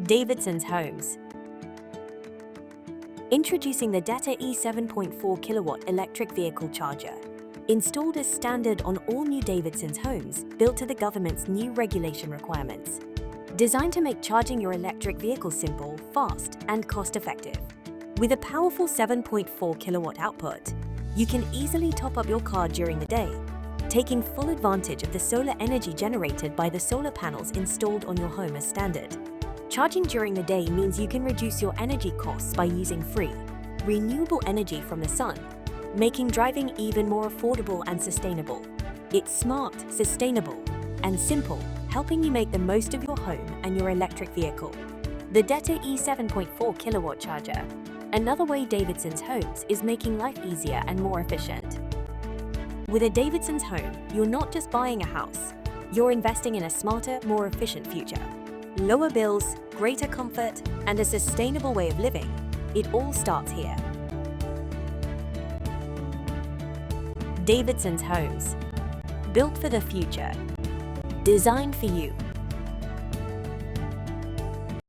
Davidson's Homes. Introducing the Detta E 7.4 kilowatt electric vehicle charger. Installed as standard on all new Davidson's homes, built to the government's new regulation requirements. Designed to make charging your electric vehicle simple, fast, and cost-effective. With a powerful 7.4 kilowatt output, you can easily top up your car during the day, taking full advantage of the solar energy generated by the solar panels installed on your home as standard. Charging during the day means you can reduce your energy costs by using free, renewable energy from the sun, making driving even more affordable and sustainable. It's smart, sustainable, and simple, helping you make the most of your home and your electric vehicle. The Detta E 7.4 kilowatt charger. Another way Davidson's Homes is making life easier and more efficient. With a Davidson's home, you're not just buying a house, you're investing in a smarter, more efficient future. Lower bills, greater comfort, and a sustainable way of living. It all starts here. Davidson's Homes. Built for the future. Designed for you.